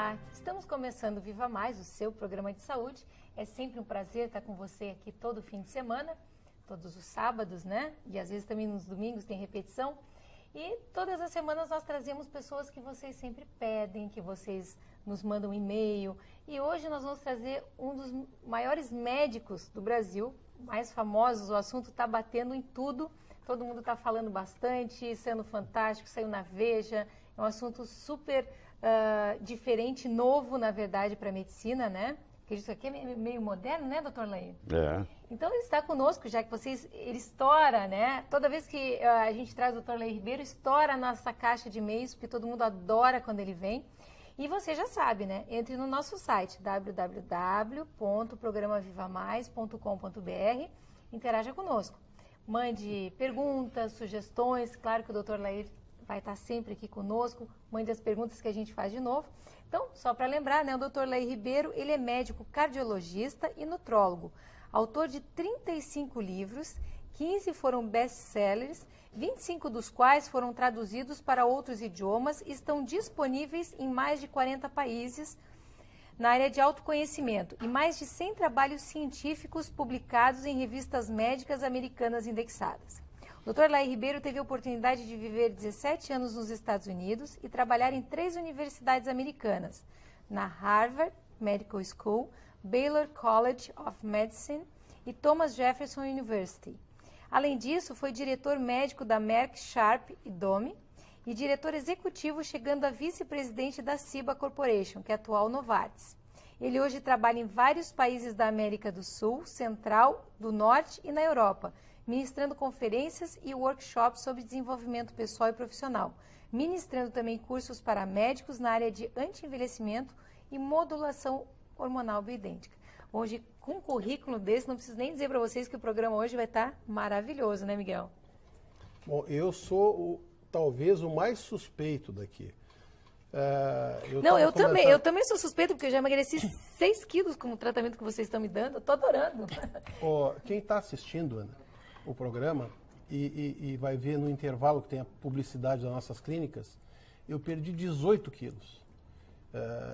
Olá, estamos começando o Viva Mais, o seu programa de saúde. É sempre um prazer estar com você aqui todo fim de semana, todos os sábados, né? E às vezes também nos domingos tem repetição. E todas as semanas nós trazemos pessoas que vocês sempre pedem, que vocês nos mandam um e-mail. E hoje nós vamos trazer um dos maiores médicos do Brasil, mais famosos. O assunto está batendo em tudo, todo mundo está falando bastante, sendo fantástico, saiu na Veja. É um assunto super diferente, novo, na verdade, para a medicina, né? Porque isso aqui é meio moderno, né, doutor Laí? É. Então, ele está conosco, já que ele estoura, né? Toda vez que a gente traz o doutor Laí Ribeiro, estoura a nossa caixa de e-mails, porque todo mundo adora quando ele vem. E você já sabe, né? Entre no nosso site, www.programavivamais.com.br, interaja conosco. Mande perguntas, sugestões, claro que o doutor Laí vai estar sempre aqui conosco, mande as perguntas que a gente faz de novo. Então, só para lembrar, né, o Dr. Laí Ribeiro, ele é médico cardiologista e nutrólogo, autor de 35 livros, 15 foram best-sellers, 25 dos quais foram traduzidos para outros idiomas e estão disponíveis em mais de 40 países na área de autoconhecimento e mais de 100 trabalhos científicos publicados em revistas médicas americanas indexadas. O Dr. Laí Ribeiro teve a oportunidade de viver 17 anos nos Estados Unidos e trabalhar em 3 universidades americanas, na Harvard Medical School, Baylor College of Medicine e Thomas Jefferson University. Além disso, foi diretor médico da Merck Sharp e Dohme e diretor executivo, chegando a vice-presidente da Ciba Corporation, que é a atual Novartis. Ele hoje trabalha em vários países da América do Sul, Central, do Norte e na Europa, ministrando conferências e workshops sobre desenvolvimento pessoal e profissional, ministrando também cursos para médicos na área de anti-envelhecimento e modulação hormonal bioidêntica. Hoje, com um currículo desse, não preciso nem dizer para vocês que o programa hoje vai estar maravilhoso, né, Miguel? Bom, eu sou talvez o mais suspeito daqui. Eu também sou suspeito, porque eu já emagreci 6 quilos com o tratamento que vocês estão me dando. Eu estou adorando. Quem está assistindo, Ana, o programa e vai ver no intervalo que tem a publicidade das nossas clínicas, eu perdi 18 quilos.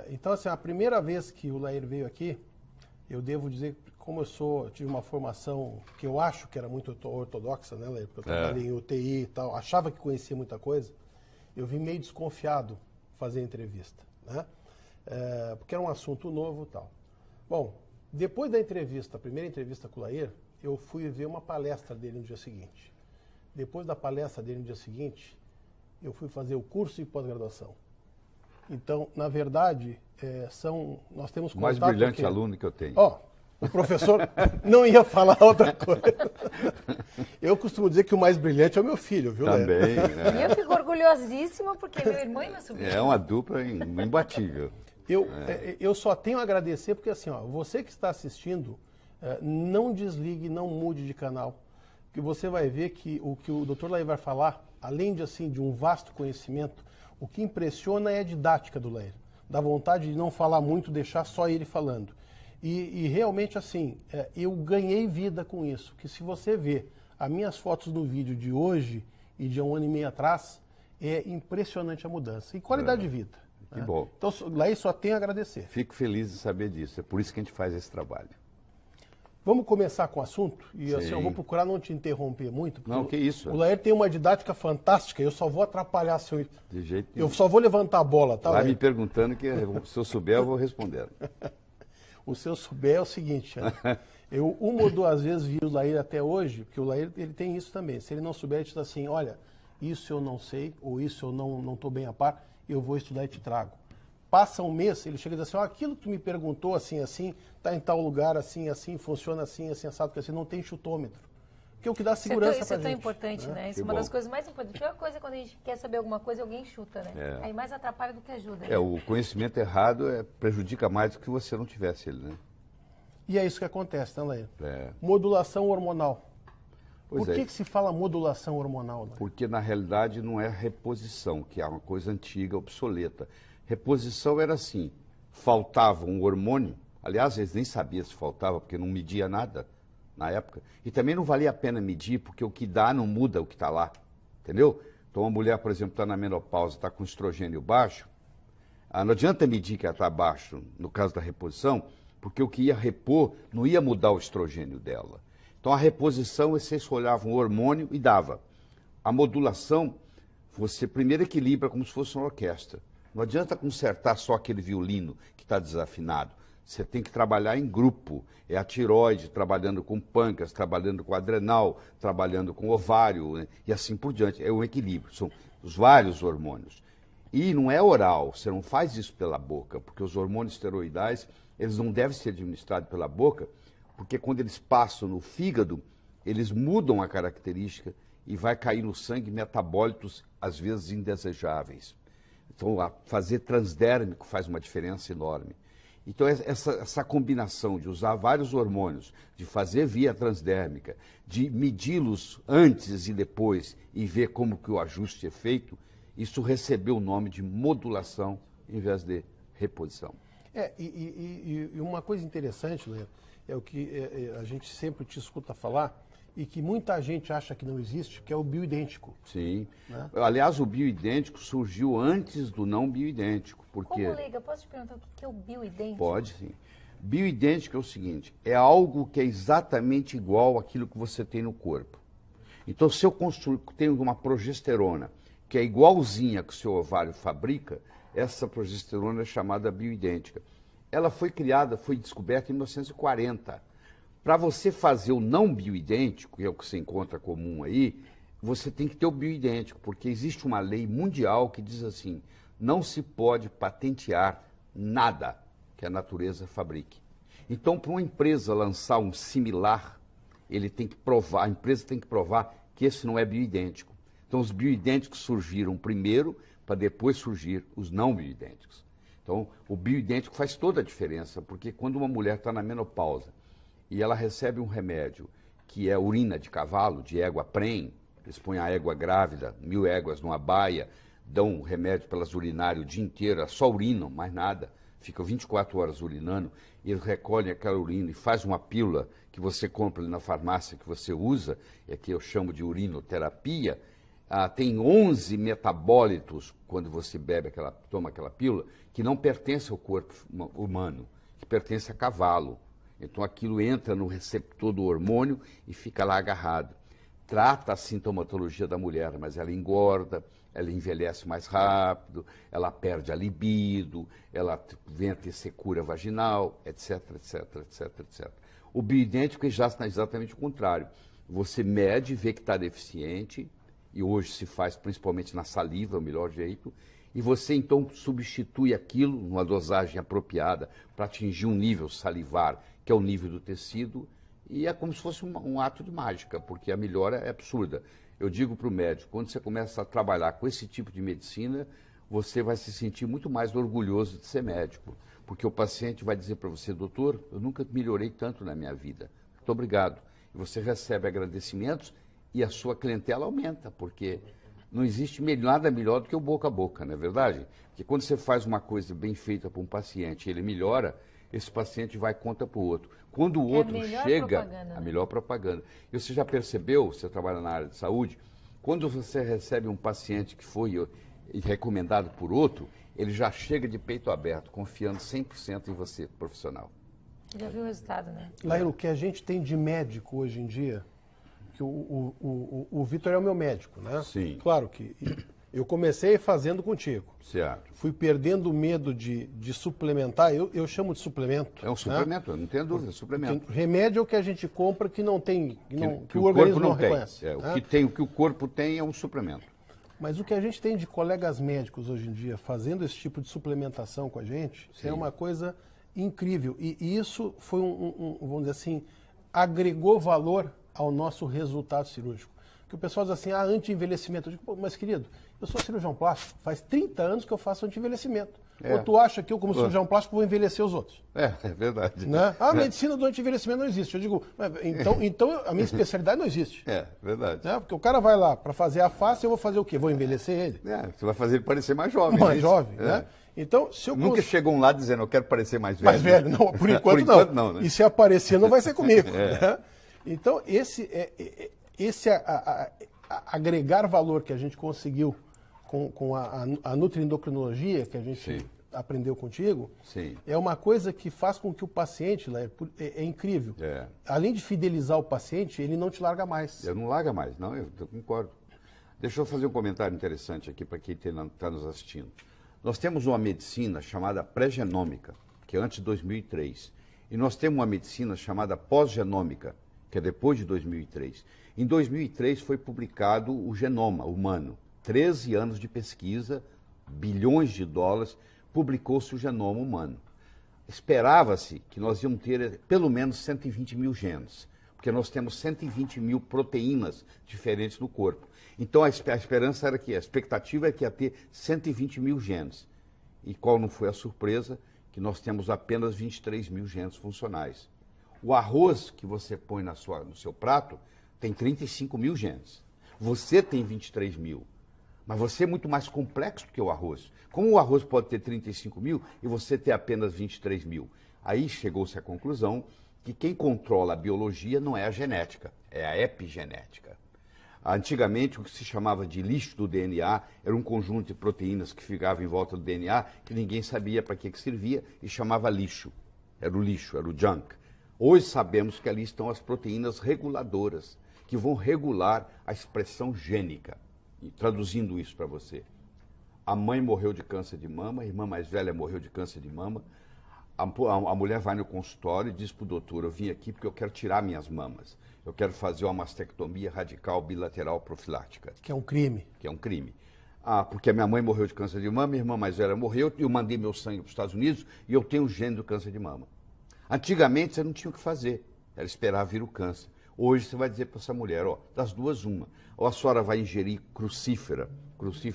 Então, assim, a primeira vez que o Laí veio aqui, eu devo dizer, como eu tive uma formação que eu acho que era muito ortodoxa, né, Laí? Porque eu trabalhei em UTI e tal, achava que conhecia muita coisa, eu vim meio desconfiado fazer a entrevista, né? Porque era um assunto novo e tal. Bom, depois da entrevista, a primeira entrevista com o Laí, eu fui ver uma palestra dele no dia seguinte. Depois da palestra dele no dia seguinte, eu fui fazer o curso de pós-graduação. Então, na verdade, nós temos contato... O mais brilhante aluno que eu tenho. O professor não ia falar outra coisa. Eu costumo dizer que o mais brilhante é o meu filho, viu, Também, né? Eu fico orgulhosíssima porque meu irmão e meu sobrinho. É uma dupla imbatível. Eu só tenho a agradecer porque, assim, você que está assistindo, não desligue, não mude de canal, que você vai ver que o Dr. Laí vai falar, além de um vasto conhecimento, o que impressiona é a didática do Laí. Dá vontade de não falar muito, deixar só ele falando. E realmente, assim, eu ganhei vida com isso, que se você vê as minhas fotos no vídeo de hoje e de 1 ano e meio atrás, é impressionante a mudança. E qualidade de vida. Que bom. Então, Laí, só tenho a agradecer. Fico feliz de saber disso, é por isso que a gente faz esse trabalho. Vamos começar com o assunto? E assim, eu vou procurar não te interromper muito. Não, que isso. O Laí tem uma didática fantástica, eu só vou atrapalhar seu... De jeito nenhum. Eu só vou levantar a bola, tá? Vai me perguntando que se eu souber eu vou respondendo. O se eu souber é o seguinte, eu 1 ou 2 vezes vi o Laí até hoje, porque o Laí ele tem isso também. Se ele não souber, ele diz assim, olha, isso eu não sei, ou isso eu não estou bem a par, eu vou estudar e te trago. Passa um mês, ele chega e diz assim, aquilo que tu me perguntou assim, está em tal lugar, assim, funciona assim, assado, que assim, não tem chutômetro. Porque é o que dá segurança pra gente. Isso é tão importante, né? Isso é uma das coisas mais importantes. A pior coisa é quando a gente quer saber alguma coisa, alguém chuta, né? Aí mais atrapalha do que ajuda. Né? O conhecimento errado prejudica mais do que você não tivesse ele, né? E é isso que acontece, né, Laí? Modulação hormonal. Por que se fala modulação hormonal? Né? Porque, na realidade, não é reposição, que é uma coisa antiga, obsoleta. Reposição era assim, faltava um hormônio, aliás, eles nem sabiam se faltava, porque não media nada na época, e também não valia a pena medir, porque o que dá não muda o que está lá, entendeu? Então, uma mulher, por exemplo, está na menopausa, está com estrogênio baixo, Não adianta medir que ela está abaixo, no caso da reposição, porque o que ia repor não ia mudar o estrogênio dela. Então, a reposição, você olhava um hormônio e dava. A modulação, você primeiro equilibra como se fosse uma orquestra. Não adianta consertar só aquele violino que está desafinado. Você tem que trabalhar em grupo. É a tireoide trabalhando com pâncreas, trabalhando com adrenal, trabalhando com ovário, né? E assim por diante. É um equilíbrio. São os vários hormônios. E não é oral, você não faz isso pela boca, porque os hormônios esteroidais, eles não devem ser administrados pela boca, porque quando eles passam no fígado, eles mudam a característica e vai cair no sangue metabólitos, às vezes, indesejáveis. Então, fazer transdérmico faz uma diferença enorme. Então, essa combinação de usar vários hormônios, de fazer via transdérmica, de medi-los antes e depois e ver como que o ajuste é feito, isso recebeu o nome de modulação em vez de reposição. E uma coisa interessante, né, é o que a gente sempre te escuta falar e que muita gente acha que não existe, que é o bioidêntico. Sim. Né? Aliás, o bioidêntico surgiu antes do não bioidêntico. Porque... Como leiga, posso te perguntar o que é o bioidêntico? Pode, sim. Bioidêntico é o seguinte, é algo que é exatamente igual àquilo que você tem no corpo. Então, se eu tenho uma progesterona que é igualzinha que o seu ovário fabrica, essa progesterona é chamada bioidêntica. Ela foi criada, foi descoberta em 1940. Para você fazer o não bioidêntico, que é o que você encontra comum aí, você tem que ter o bioidêntico, porque existe uma lei mundial que diz assim, não se pode patentear nada que a natureza fabrique. Então, para uma empresa lançar um similar, ele tem que provar, a empresa tem que provar que esse não é bioidêntico. Então, os bioidênticos surgiram primeiro, para depois surgir os não bioidênticos. Então, o bioidêntico faz toda a diferença, porque quando uma mulher está na menopausa e ela recebe um remédio que é urina de cavalo, de égua prem, eles põem a égua grávida, 1000 éguas numa baia, dão um remédio para elas urinarem o dia inteiro, elas só urinam, mais nada, ficam 24 horas urinando, e eles recolhem aquela urina e faz uma pílula que você compra ali na farmácia, que você usa, é que eu chamo de urinoterapia. Tem 11 metabólitos, quando você toma aquela pílula, que não pertence ao corpo humano, que pertence a cavalo. Então aquilo entra no receptor do hormônio e fica lá agarrado. Trata a sintomatologia da mulher, mas ela engorda, ela envelhece mais rápido, ela perde a libido, ela vem a ter secura vaginal, etc, etc, etc, etc. O bioidêntico é exatamente o contrário. Você mede, vê que está deficiente, e hoje se faz principalmente na saliva, é o melhor jeito, e você então substitui aquilo numa dosagem apropriada para atingir um nível salivar, que é o nível do tecido, e é como se fosse um ato de mágica, porque a melhora é absurda. Eu digo para o médico, quando você começa a trabalhar com esse tipo de medicina, você vai se sentir muito mais orgulhoso de ser médico, porque o paciente vai dizer para você, doutor, eu nunca melhorei tanto na minha vida, muito obrigado. E você recebe agradecimentos e a sua clientela aumenta, porque não existe nada melhor do que o boca a boca, não é verdade? Porque quando você faz uma coisa bem feita para um paciente e ele melhora, esse paciente vai conta para o outro. Quando o outro chega, a melhor propaganda. E você já percebeu, você trabalha na área de saúde, quando você recebe um paciente que foi recomendado por outro, ele já chega de peito aberto, confiando 100% em você, profissional. Já viu o resultado, né? Laíra, o que a gente tem de médico hoje em dia, que o Vitor é o meu médico, né? Sim. Claro que eu comecei fazendo contigo. Certo. Fui perdendo o medo de suplementar, eu chamo de suplemento. É um suplemento, não tenho dúvida, é suplemento. Porque remédio é o que a gente compra que não tem, que o corpo organismo não tem. reconhece. É, né? o que o corpo tem é um suplemento. Mas o que a gente tem de colegas médicos hoje em dia fazendo esse tipo de suplementação com a gente, é uma coisa incrível. E isso foi vamos dizer assim, agregou valor ao nosso resultado cirúrgico. Que o pessoal diz assim, anti-envelhecimento. Eu digo, mas querido, eu sou cirurgião plástico, faz 30 anos que eu faço anti-envelhecimento. Ou tu acha que eu, como cirurgião plástico, vou envelhecer os outros? É verdade. Né? A medicina do anti-envelhecimento não existe. Eu digo, então a minha especialidade não existe. É verdade. Né? Porque o cara vai lá para fazer a face, eu vou fazer o quê? Vou envelhecer ele? Você vai fazer ele parecer mais jovem. Mais jovem, né? Então, se eu Nunca chegou um lá dizendo, eu quero parecer mais velho. Mais velho, não, por enquanto não. Né? E se aparecer, não vai ser comigo. Né? Então, esse agregar valor que a gente conseguiu com a nutriendocrinologia, que a gente aprendeu contigo, Sim. é uma coisa que faz com que o paciente, Lair, é incrível. É. Além de fidelizar o paciente, ele não te larga mais. Eu não larga mais, não, eu concordo. Deixa eu fazer um comentário interessante aqui para quem está nos assistindo. Nós temos uma medicina chamada pré-genômica, que é antes de 2003. E nós temos uma medicina chamada pós-genômica, que é depois de 2003. Em 2003 foi publicado o genoma humano. 13 anos de pesquisa, bilhões de dólares, publicou-se o genoma humano. Esperava-se que nós íamos ter pelo menos 120 mil genes, porque nós temos 120 mil proteínas diferentes no corpo. Então a esperança era que, a expectativa era que ia ter 120 mil genes. E qual não foi a surpresa? Que nós temos apenas 23 mil genes funcionais. O arroz que você põe no seu prato tem 35 mil genes. Você tem 23 mil. Mas você é muito mais complexo que o arroz. Como o arroz pode ter 35 mil e você ter apenas 23 mil? Aí chegou-se à conclusão que quem controla a biologia não é a genética, é a epigenética. Antigamente, o que se chamava de lixo do DNA era um conjunto de proteínas que ficava em volta do DNA que ninguém sabia para que servia e chamava lixo. Era o lixo, era o junk. Hoje sabemos que ali estão as proteínas reguladoras, que vão regular a expressão gênica. E traduzindo isso para você, a mãe morreu de câncer de mama, a irmã mais velha morreu de câncer de mama, a mulher vai no consultório e diz para o doutor, eu vim aqui porque eu quero tirar minhas mamas. Eu quero fazer uma mastectomia radical bilateral profilática. Que é um crime. Que é um crime. Porque a minha mãe morreu de câncer de mama, minha irmã mais velha morreu, eu mandei meu sangue para os Estados Unidos e eu tenho o gene do câncer de mama. Antigamente você não tinha o que fazer, era esperar vir o câncer. Hoje você vai dizer para essa mulher, ó, das duas uma, ou a senhora vai ingerir crucífera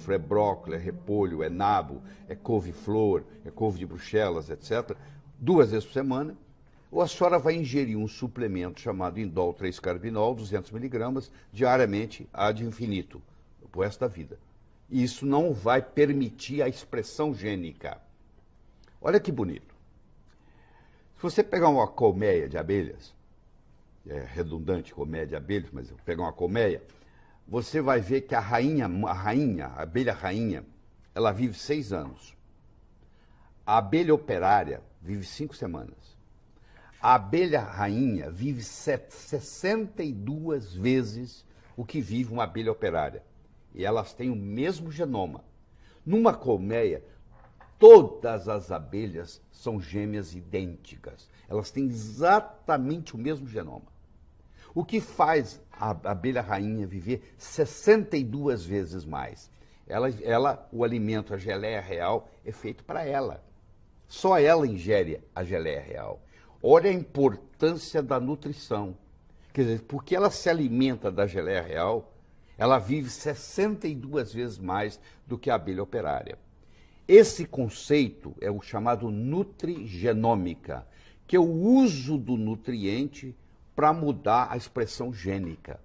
é brócolis, é repolho, é nabo, é couve-flor, é couve de Bruxelas, etc., 2 vezes por semana, ou a senhora vai ingerir um suplemento chamado indol 3-carbinol, 200 miligramas, diariamente, ad infinito, pro resto da vida. E isso não vai permitir a expressão gênica. Olha que bonito. Se você pegar uma colmeia de abelhas, é redundante colmeia de abelhas, mas eu pegar uma colmeia, você vai ver que a abelha rainha, ela vive 6 anos. A abelha operária vive 5 semanas. A abelha rainha vive 62 vezes o que vive uma abelha operária. E elas têm o mesmo genoma. Numa colmeia, todas as abelhas são gêmeas idênticas. Elas têm exatamente o mesmo genoma. O que faz a abelha rainha viver 62 vezes mais? O alimento, a geleia real, é feito para ela. Só ela ingere a geleia real. Olha a importância da nutrição. Quer dizer, porque ela se alimenta da geleia real, ela vive 62 vezes mais do que a abelha operária. Esse conceito é o chamado nutrigenômica, que é o uso do nutriente para mudar a expressão gênica.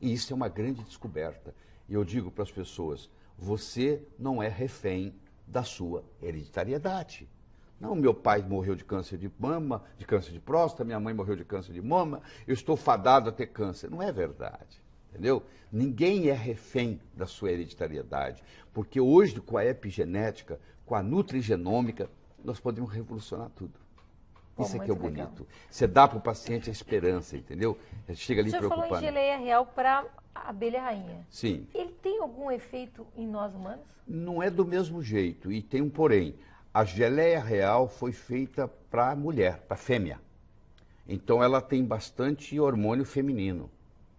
E isso é uma grande descoberta. E eu digo para as pessoas, você não é refém da sua hereditariedade. Não, meu pai morreu de câncer de mama, de câncer de próstata, minha mãe morreu de câncer de mama, eu estou fadado a ter câncer. Não é verdade, entendeu? Ninguém é refém da sua hereditariedade, porque hoje, com a epigenética, com a nutrigenômica, nós podemos revolucionar tudo. Isso é que é o bonito. Legal. Você dá para o paciente a esperança, entendeu? A gente chega ali preocupado. O senhor falou em geleia real para a abelha rainha. Sim. Ele tem algum efeito em nós humanos? Não é do mesmo jeito, e tem um porém. A geleia real foi feita para a mulher, para a fêmea. Então ela tem bastante hormônio feminino.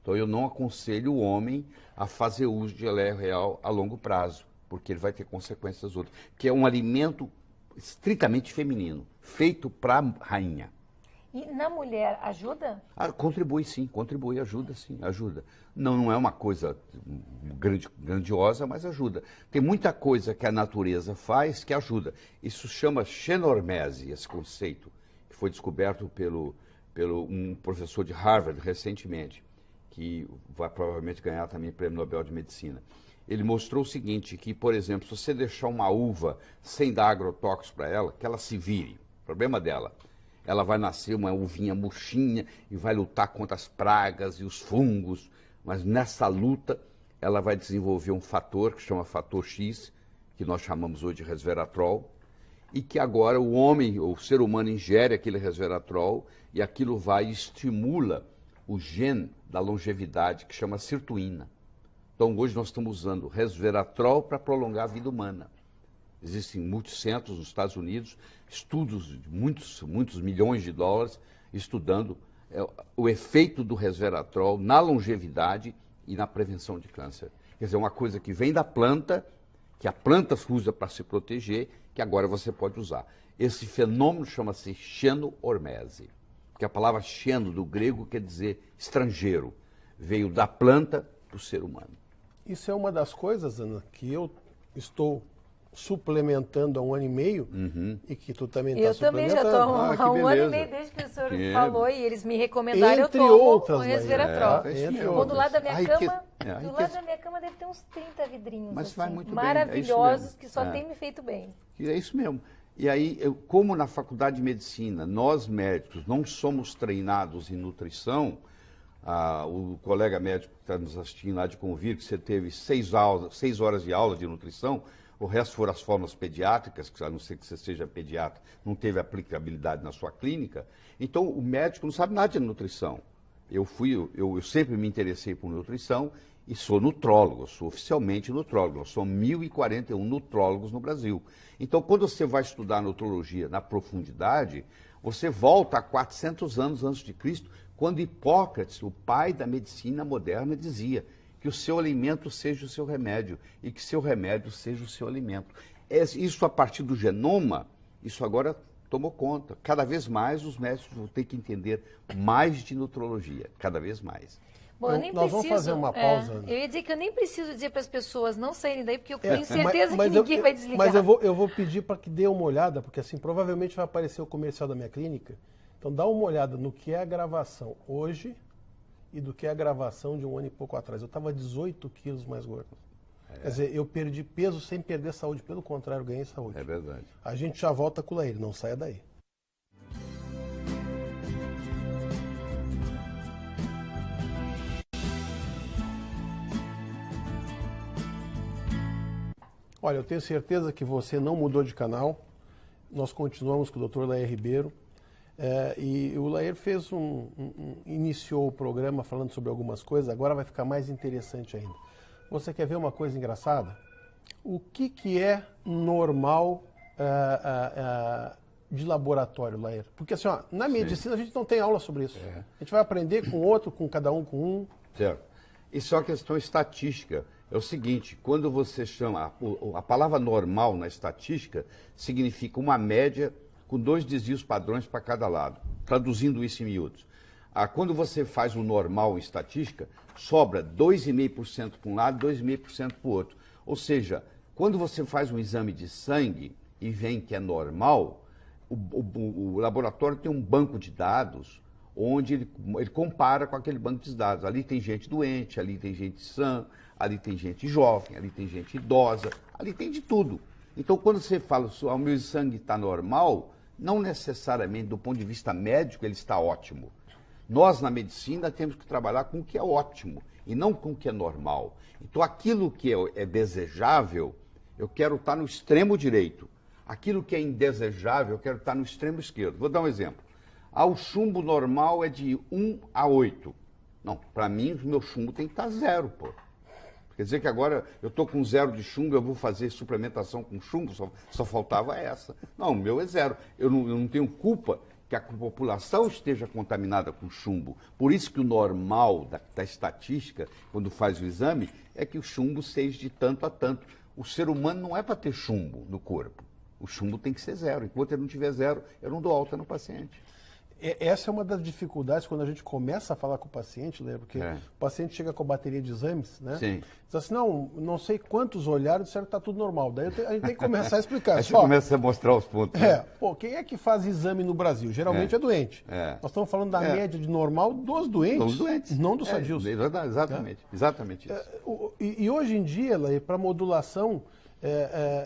Então eu não aconselho o homem a fazer uso de geleia real a longo prazo, porque ele vai ter consequências outras. Que é um alimento estritamente feminino, feito para a rainha. E na mulher ajuda? Contribui sim, contribui, ajuda sim, ajuda. Não é uma coisa grandiosa, mas ajuda. Tem muita coisa que a natureza faz que ajuda. Isso chama xenormese, esse conceito, que foi descoberto pelo um professor de Harvard recentemente, que vai provavelmente ganhar também o Prêmio Nobel de Medicina. Ele mostrou o seguinte, que, por exemplo, se você deixar uma uva sem dar agrotóxicos para ela, que ela se vire, problema dela. Ela vai nascer uma uvinha murchinha e vai lutar contra as pragas e os fungos, mas nessa luta ela vai desenvolver um fator que chama fator X, que nós chamamos hoje de resveratrol, e que agora o homem, o ser humano, ingere aquele resveratrol e aquilo vai e estimula o gene da longevidade, que chama sirtuína. Então, hoje nós estamos usando resveratrol para prolongar a vida humana. Existem muitos centros nos Estados Unidos, estudos de muitos milhões de dólares, estudando o efeito do resveratrol na longevidade e na prevenção de câncer. Quer dizer, uma coisa que vem da planta, que a planta usa para se proteger, que agora você pode usar. Esse fenômeno chama-se xenormese, porque a palavra xeno, do grego, quer dizer estrangeiro. Veio da planta para o ser humano. Isso é uma das coisas, Ana, que eu estou suplementando há 1 ano e meio e que tu também está suplementando. Eu também já estou há 1 ano e meio desde que o senhor falou e eles me recomendaram, eu tomo o resveratrol. Do lado da minha cama, da minha cama deve ter uns 30 vidrinhos, mas assim, vai muito maravilhosos, bem, que só tem me feito bem. É isso mesmo. E aí, como na faculdade de medicina, nós médicos não somos treinados em nutrição, o colega médico que está nos assistindo lá de Convir, que você teve 6 horas de aula de nutrição, o resto foram as formas pediátricas, que a não ser que você seja pediatra, não teve aplicabilidade na sua clínica. Então, o médico não sabe nada de nutrição. Eu sempre me interessei por nutrição e sou nutrólogo, sou oficialmente nutrólogo. Nós somos 1.041 nutrólogos no Brasil. Então, quando você vai estudar nutrologia na profundidade, você volta a 400 anos antes de Cristo, quando Hipócrates, o pai da medicina moderna, dizia que o seu alimento seja o seu remédio e que seu remédio seja o seu alimento. Isso a partir do genoma, isso agora tomou conta. Cada vez mais os médicos vão ter que entender mais de nutrologia, cada vez mais. Bom, eu nem nós vamos fazer uma pausa. Eu ia dizer que eu nem preciso dizer para as pessoas não saírem daí, porque eu tenho certeza que ninguém vai desligar. Mas eu vou pedir para que dê uma olhada, porque assim, provavelmente vai aparecer o comercial da minha clínica. Então dá uma olhada no que é a gravação hoje e do que é a gravação de 1 ano e pouco atrás. Eu estava 18 quilos mais gordo. Quer dizer, eu perdi peso sem perder saúde. Pelo contrário, ganhei saúde. É verdade. A gente já volta com o Laír, não saia daí. Olha, eu tenho certeza que você não mudou de canal. Nós continuamos com o Dr. Laír Ribeiro. E o Laír iniciou o programa falando sobre algumas coisas, agora vai ficar mais interessante ainda. Você quer ver uma coisa engraçada? O que é normal de laboratório, Laír? Porque assim, na medicina a gente não tem aula sobre isso. A gente vai aprender com outro, com cada um, com um. Certo. Isso é uma questão estatística. É o seguinte, quando você chama, a palavra normal na estatística significa uma média com 2 desvios padrões para cada lado, traduzindo isso em miúdos. Quando você faz o normal em estatística, sobra 2,5% para um lado, 2,5% para o outro. Ou seja, quando você faz um exame de sangue e vem que é normal, o laboratório tem um banco de dados onde ele compara com aquele banco de dados. Ali tem gente doente, ali tem gente sã, ali tem gente jovem, ali tem gente idosa, ali tem de tudo. Então, quando você fala, o meu sangue está normal, não necessariamente, do ponto de vista médico, ele está ótimo. Nós, na medicina, temos que trabalhar com o que é ótimo e não com o que é normal. Então, aquilo que é desejável, eu quero estar no extremo direito. Aquilo que é indesejável, eu quero estar no extremo esquerdo. Vou dar um exemplo. O chumbo normal é de 1 a 8. Não, para mim, o meu chumbo tem que estar 0, pô. Quer dizer que agora eu estou com 0 de chumbo, eu vou fazer suplementação com chumbo, só faltava essa. Não, o meu é 0. Eu não tenho culpa que a população esteja contaminada com chumbo. Por isso que o normal da estatística, quando faz o exame, é que o chumbo seja de tanto a tanto. O ser humano não é para ter chumbo no corpo. O chumbo tem que ser 0. Enquanto ele não tiver 0, eu não dou alta no paciente. Essa é uma das dificuldades quando a gente começa a falar com o paciente, né? Porque o paciente chega com a bateria de exames, né? Sim. Diz assim, não sei quantos olharam e disseram que está tudo normal. Daí a gente tem que começar a explicar. Aí você começa a mostrar os pontos. Quem é que faz exame no Brasil? Geralmente é doente. Nós estamos falando da média de normal dos doentes. Dos doentes. Não dos sadios. Exatamente. Exatamente isso. E hoje em dia, para modulação,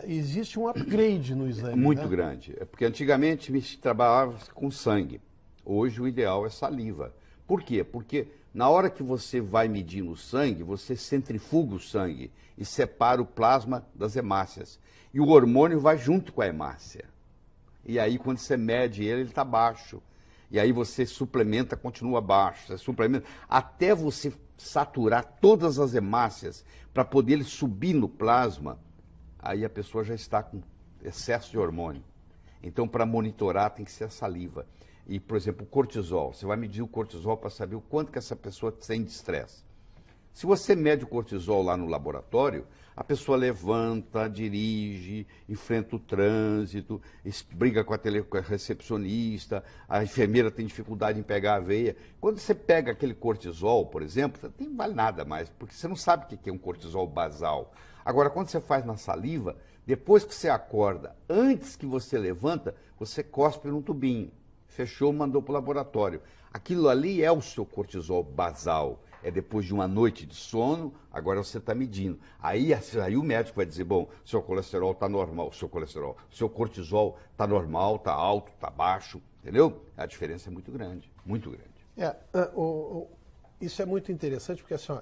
existe um upgrade no exame. Muito grande. Porque antigamente se trabalhava com sangue. Hoje o ideal é saliva. Por quê? Porque na hora que você vai medir no sangue, você centrifuga o sangue e separa o plasma das hemácias. E o hormônio vai junto com a hemácia. E aí, quando você mede ele está baixo. E aí você suplementa, continua baixo. Você suplementa, até você saturar todas as hemácias para poder ele subir no plasma, aí a pessoa já está com excesso de hormônio. Então, para monitorar, tem que ser a saliva. E, por exemplo, o cortisol. Você vai medir o cortisol para saber o quanto que essa pessoa tem de estresse. Se você mede o cortisol lá no laboratório, a pessoa levanta, dirige, enfrenta o trânsito, briga com a recepcionista, a enfermeira tem dificuldade em pegar a veia. Quando você pega aquele cortisol, por exemplo, não vale nada mais, porque você não sabe o que é um cortisol basal. Agora, quando você faz na saliva, depois que você acorda, antes que você levanta, você cospe num tubinho. Fechou, mandou para o laboratório. Aquilo ali é o seu cortisol basal. É depois de uma noite de sono, agora você está medindo. Aí o médico vai dizer, bom, seu colesterol está normal, seu cortisol está normal, está alto, está baixo, entendeu? A diferença é muito grande, muito grande. Isso é muito interessante, porque assim, ó,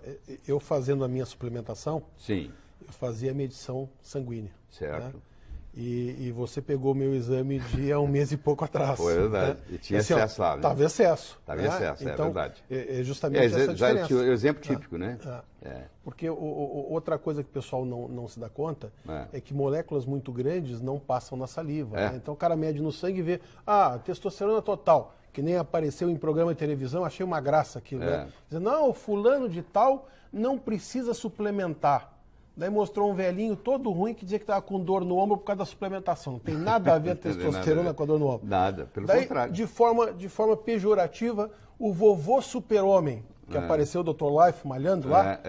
eu fazendo a minha suplementação, sim, eu fazia medição sanguínea. Certo. Né? E você pegou meu exame de há um mês e pouco atrás. Foi verdade. Né? E tinha assim, excesso lá, né? Estava excesso. Estava né? excesso, então, é verdade. É justamente essa diferença. O exemplo típico, né? Porque outra coisa que o pessoal não se dá conta é que moléculas muito grandes não passam na saliva. Né? Então o cara mede no sangue e vê, testosterona total, que nem apareceu em programa de televisão, achei uma graça aquilo. Né? Dizendo, não, fulano de tal não precisa suplementar. Daí mostrou um velhinho todo ruim que dizia que estava com dor no ombro por causa da suplementação. Não tem nada a ver a testosterona com a dor no ombro. Nada, pelo Daí, contrário. De forma pejorativa, o vovô super-homem, que apareceu o Dr. Life malhando lá,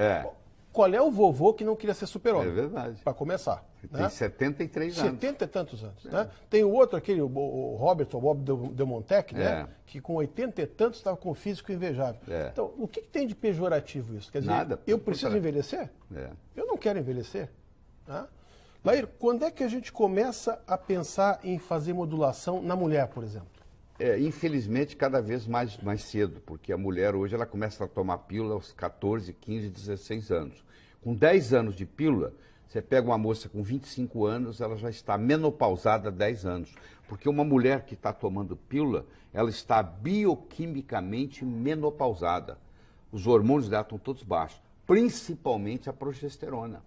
qual é o vovô que não queria ser super-homem? É verdade. Para começar. Tem 73 anos. 70 e tantos anos. Né? Tem o outro, o Robert, o Bob Del Montec, né? Que com 80 e tantos estava com um físico invejável. Então, o que tem de pejorativo isso? Quer dizer, nada. Eu preciso envelhecer? Eu não quero envelhecer. Né? Lair, quando é que a gente começa a pensar em fazer modulação na mulher, por exemplo? Infelizmente, cada vez mais cedo, porque a mulher hoje ela começa a tomar pílula aos 14, 15, 16 anos. Com 10 anos de pílula, você pega uma moça com 25 anos, ela já está menopausada há 10 anos. Porque uma mulher que está tomando pílula, ela está bioquimicamente menopausada. Os hormônios dela estão todos baixos, principalmente a progesterona.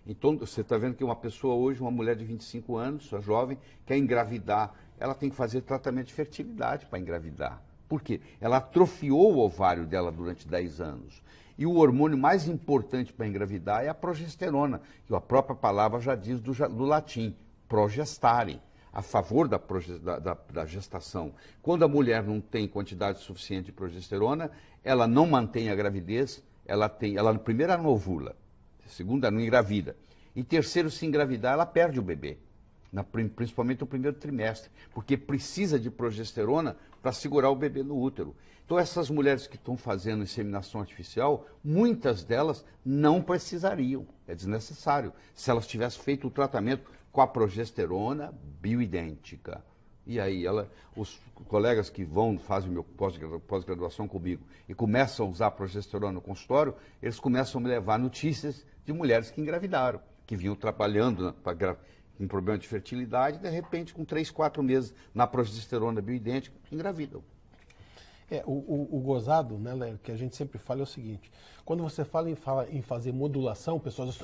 Então, você está vendo que uma pessoa hoje, uma mulher de 25 anos, uma jovem, quer engravidar, ela tem que fazer tratamento de fertilidade para engravidar. Por quê? Ela atrofiou o ovário dela durante 10 anos. E o hormônio mais importante para engravidar é a progesterona, que a própria palavra já diz do latim, progestare, a favor da gestação. Quando a mulher não tem quantidade suficiente de progesterona, ela não mantém a gravidez, primeiro ela não ovula, segundo ela não engravida, e terceiro, se engravidar, ela perde o bebê. Principalmente no primeiro trimestre, porque precisa de progesterona para segurar o bebê no útero. Então, essas mulheres que estão fazendo inseminação artificial, muitas delas não precisariam, é desnecessário, se elas tivessem feito o tratamento com a progesterona bioidêntica. E aí, os colegas que fazem meu pós-graduação comigo e começam a usar a progesterona no consultório, eles começam a me levar notícias de mulheres que engravidaram, que vinham trabalhando com problema de fertilidade, de repente, com 3, 4 meses na progesterona bioidêntica, engravidam. O gozado, né, Léo, que a gente sempre fala é o seguinte, quando você fala em fazer modulação, o pessoal diz,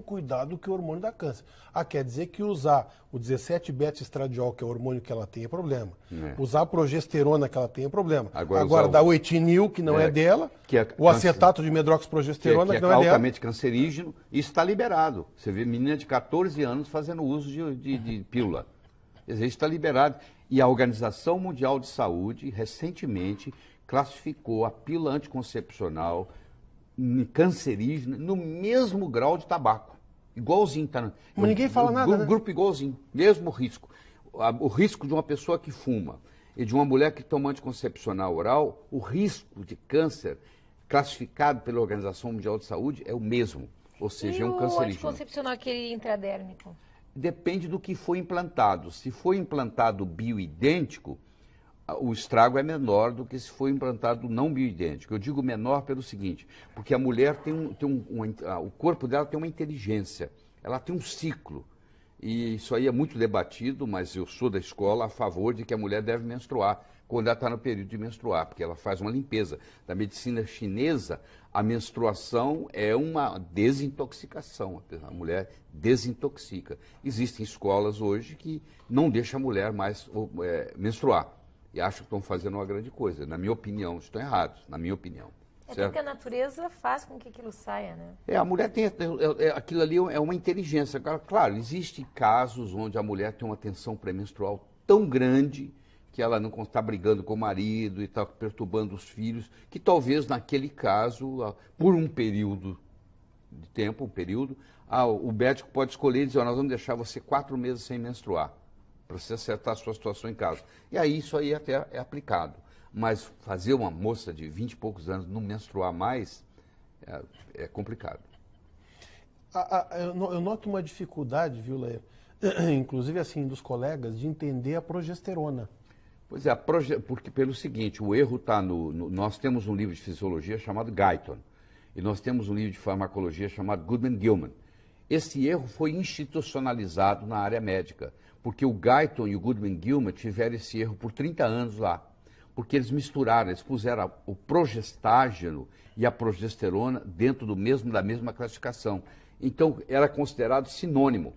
cuidado que o hormônio dá câncer. Quer dizer que usar o 17-beta-estradiol, que é o hormônio que ela tem, é problema. Usar a progesterona que ela tem é problema. Agora dar o etinil, que não é dela, o acetato de medroxprogesterona, que não é dela. É altamente cancerígeno, isso está liberado. Você vê menina de 14 anos fazendo uso de pílula. Isso está liberado. E a Organização Mundial de Saúde, recentemente, classificou a pílula anticoncepcional cancerígena no mesmo grau de tabaco. Igualzinho. Mas ninguém fala nada, né? Grupo igualzinho, mesmo risco. O risco de uma pessoa que fuma e de uma mulher que toma anticoncepcional oral, o risco de câncer classificado pela Organização Mundial de Saúde é o mesmo. Ou seja, é um cancerígeno. E o anticoncepcional, aquele intradérmico? Depende do que foi implantado. Se foi implantado bioidêntico, o estrago é menor do que se foi implantado não bioidêntico. Eu digo menor pelo seguinte, porque a mulher o corpo dela tem uma inteligência, ela tem um ciclo. E isso aí é muito debatido, mas eu sou da escola a favor de que a mulher deve menstruar quando ela está no período de menstruar, porque ela faz uma limpeza. Da medicina chinesa, a menstruação é uma desintoxicação, a mulher desintoxica. Existem escolas hoje que não deixam a mulher mais menstruar e acham que estão fazendo uma grande coisa. Na minha opinião, estão errados, na minha opinião. É Certo? porque a natureza faz com que aquilo saia, né? A mulher tem, aquilo ali é uma inteligência. Claro, existem casos onde a mulher tem uma tensão pré-menstrual tão grande que ela não está brigando com o marido e está perturbando os filhos, que talvez naquele caso, por um período de tempo, o médico pode escolher e dizer, nós vamos deixar você 4 meses sem menstruar, para você acertar a sua situação em casa. E aí isso aí até é aplicado. Mas fazer uma moça de 20 e poucos anos não menstruar mais é complicado. Eu noto uma dificuldade, viu, Leia? Inclusive assim, dos colegas, de entender a progesterona. Pois é, porque pelo seguinte, o erro está nós temos um livro de fisiologia chamado Guyton, e nós temos um livro de farmacologia chamado Goodman-Gilman. Esse erro foi institucionalizado na área médica, porque o Guyton e o Goodman-Gilman tiveram esse erro por 30 anos lá. Porque eles misturaram, eles puseram o progestágeno e a progesterona dentro da mesma classificação. Então, era considerado sinônimo.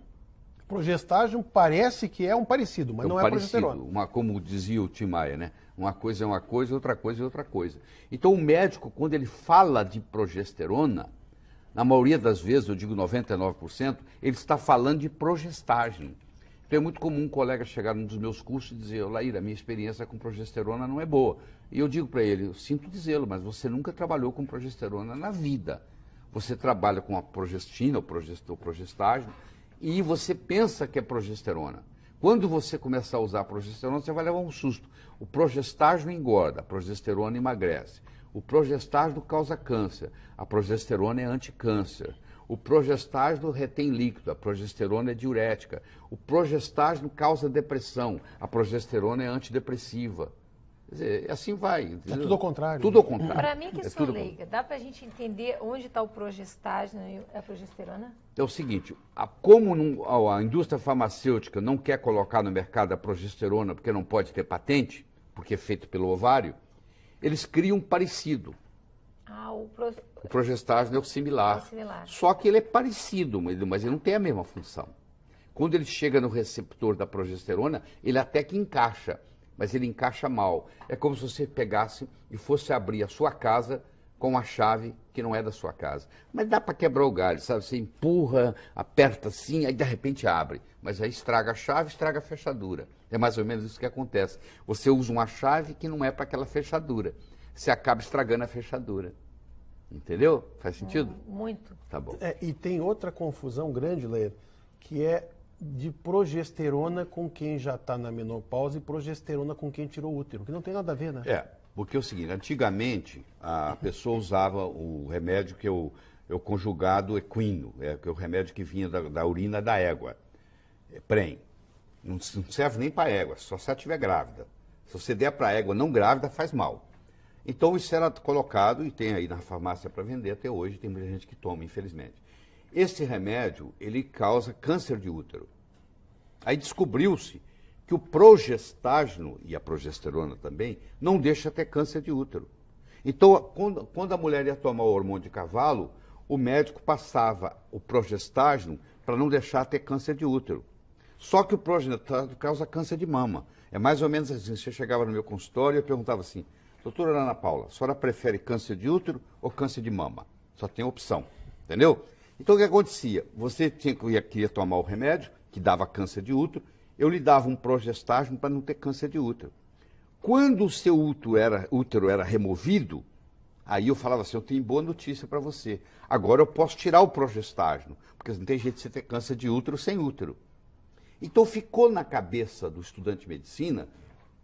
Progestágeno parece que é um parecido, mas não é progesterona. Como dizia o Tim Maia, né? Uma coisa é uma coisa, outra coisa é outra coisa. Então, o médico, quando ele fala de progesterona, na maioria das vezes, eu digo 99%, ele está falando de progestágeno. Então é muito comum um colega chegar num dos meus cursos e dizer, Laíra, a minha experiência com progesterona não é boa. E eu digo para ele, eu sinto dizê-lo, mas você nunca trabalhou com progesterona na vida. Você trabalha com a progestina, o progestágeno, e você pensa que é progesterona. Quando você começar a usar a progesterona, você vai levar um susto. O progestágeno engorda, a progesterona emagrece. O progestágeno causa câncer, a progesterona é anticâncer. O progestágeno retém líquido, a progesterona é diurética. O progestágeno causa depressão, a progesterona é antidepressiva. Quer dizer, assim vai. Entendeu? É tudo ao contrário. Tudo ao contrário. Para mim, que sou leiga, dá para a gente entender onde está o progestágeno e a progesterona? É o seguinte, como a indústria farmacêutica não quer colocar no mercado a progesterona porque não pode ter patente, porque é feito pelo ovário, eles criam um parecido. O progestágeno é o similar. Só que ele é parecido, mas ele não tem a mesma função. Quando ele chega no receptor da progesterona, ele até que encaixa, mas ele encaixa mal. É como se você pegasse e fosse abrir a sua casa com uma chave que não é da sua casa. Mas dá para quebrar o galho, sabe? Você empurra, aperta assim, aí de repente abre. Mas aí estraga a chave, estraga a fechadura. É mais ou menos isso que acontece. Você usa uma chave que não é para aquela fechadura. Você acaba estragando a fechadura. Entendeu? Faz sentido? Muito. Tá bom. E tem outra confusão grande, Leia, que é de progesterona com quem já está na menopausa e progesterona com quem tirou o útero, que não tem nada a ver, né? Porque é o seguinte, antigamente a pessoa usava o remédio que é o conjugado equino, que é o remédio que vinha da urina da égua, PREM. Não serve nem para a égua, só se ela estiver grávida. Se você der para a égua não grávida, faz mal. Então isso era colocado, e tem aí na farmácia para vender até hoje, tem muita gente que toma, infelizmente. Esse remédio, ele causa câncer de útero. Aí descobriu-se que o progestágeno, e a progesterona também, não deixa ter câncer de útero. Então, quando a mulher ia tomar o hormônio de cavalo, o médico passava o progestágeno para não deixar ter câncer de útero. Só que o progestágeno causa câncer de mama. É mais ou menos assim, você chegava no meu consultório e eu perguntava assim, doutora Ana Paula, a senhora prefere câncer de útero ou câncer de mama? Só tem opção, entendeu? Então o que acontecia? Você queria tomar o remédio, que dava câncer de útero, eu lhe dava um progestágeno para não ter câncer de útero. Quando o seu útero era removido, aí eu falava assim, eu tenho boa notícia para você. Agora eu posso tirar o progestágeno, porque não tem jeito de você ter câncer de útero sem útero. Então ficou na cabeça do estudante de medicina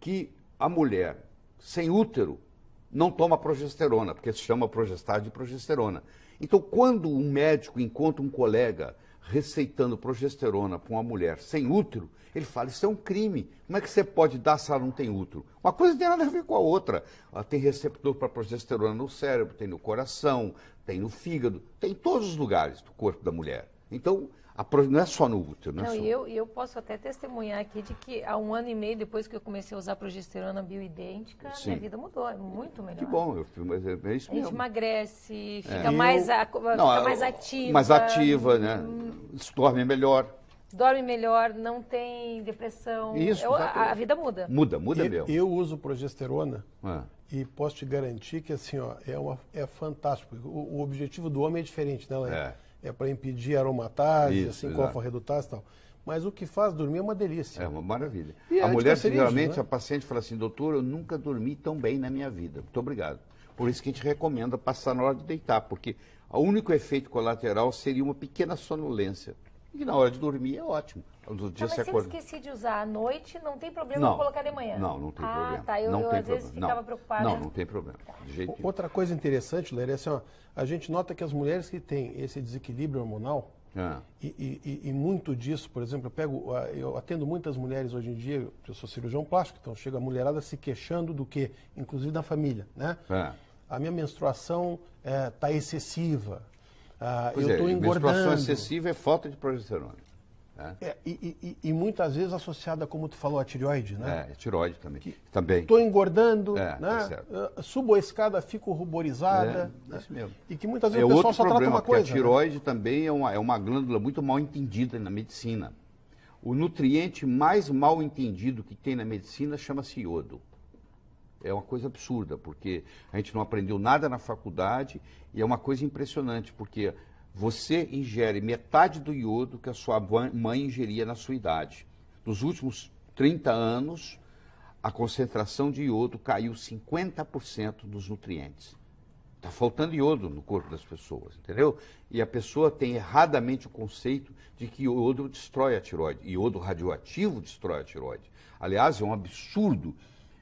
que a mulher sem útero não toma progesterona, porque se chama progestágeno de progesterona. Então, quando um médico encontra um colega receitando progesterona para uma mulher sem útero, ele fala, isso é um crime. Como é que você pode dar se ela não tem útero? Uma coisa não tem nada a ver com a outra. Ela tem receptor para progesterona no cérebro, tem no coração, tem no fígado, tem em todos os lugares do corpo da mulher. Então, Não é só no útero, não é Não, só. e eu posso até testemunhar aqui de que há 1 ano e meio depois que eu comecei a usar progesterona bioidêntica, Sim. minha vida mudou, é muito melhor. Que bom, mas é isso A gente mesmo. emagrece, fica Eu- mais, Não, fica mais ativa. Mais ativa, né? Dorme melhor. Dorme melhor, não tem depressão. Isso, A vida muda. Muda eu, mesmo. eu uso progesterona Ah, e posso te garantir que assim, ó, é fantástico. O objetivo do homem é diferente, né, Laís? É para impedir aromatase, Isso, assim, exato. cofagredutase e tal. Mas o que faz dormir é uma delícia. é uma maravilha. E A mulher, anticancerígeno, geralmente, né? a paciente fala assim, doutor, eu nunca dormi tão bem na minha vida. Muito obrigado. Por isso que a gente recomenda passar na hora de deitar, porque o único efeito colateral seria uma pequena sonolência. E na hora de dormir é ótimo. No dia Mas você se eu acorda. esqueci de usar à noite, não tem problema Não. eu colocar de manhã? Não tem problema. Tá, eu, não eu tem às vezes problema. ficava preocupada. Não tem problema. De jeito nenhum. Outra coisa interessante, Léria, é assim, ó, a gente nota que as mulheres que têm esse desequilíbrio hormonal, Ah, e muito disso, por exemplo, eu atendo muitas mulheres hoje em dia, eu sou cirurgião plástico, então chega a mulherada se queixando do que, inclusive da família, né? A minha menstruação está excessiva, Pois eu estou engordando. menstruação excessiva é falta de progesterona. E muitas vezes associada, como tu falou, à tireoide, né? Tireoide também. Também. Estou engordando, Tá né? certo. Subo a escada, fico ruborizada. É isso mesmo. E que muitas vezes É o pessoal outro só trata problema, uma porque coisa. a tireoide também é uma glândula muito mal entendida na medicina. O nutriente mais mal entendido que tem na medicina chama-se iodo. É uma coisa absurda, porque a gente não aprendeu nada na faculdade e é uma coisa impressionante, porque você ingere metade do iodo que a sua mãe ingeria na sua idade. Nos últimos 30 anos, a concentração de iodo caiu 50% dos nutrientes. Está faltando iodo no corpo das pessoas, entendeu? E a pessoa tem erradamente o conceito de que iodo destrói a tireoide. Iodo radioativo destrói a tireoide. Aliás, é um absurdo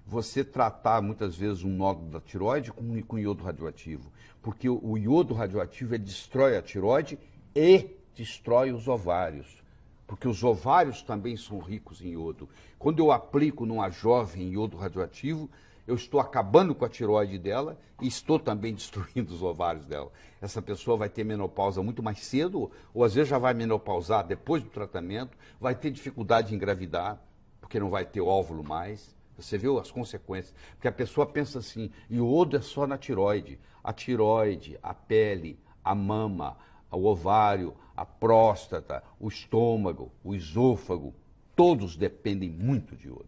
você tratar muitas vezes um nódulo da tireoide com iodo radioativo. Porque o iodo radioativo ele destrói a tireoide e destrói os ovários. Porque os ovários também são ricos em iodo. Quando eu aplico numa jovem iodo radioativo, eu estou acabando com a tireoide dela e estou também destruindo os ovários dela. Essa pessoa vai ter menopausa muito mais cedo, ou às vezes já vai menopausar depois do tratamento, vai ter dificuldade em engravidar, porque não vai ter óvulo mais. Você viu as consequências? Porque a pessoa pensa assim, iodo é só na tireoide. A tireoide, a pele, a mama, o ovário, a próstata, o estômago, o esôfago, todos dependem muito de iodo.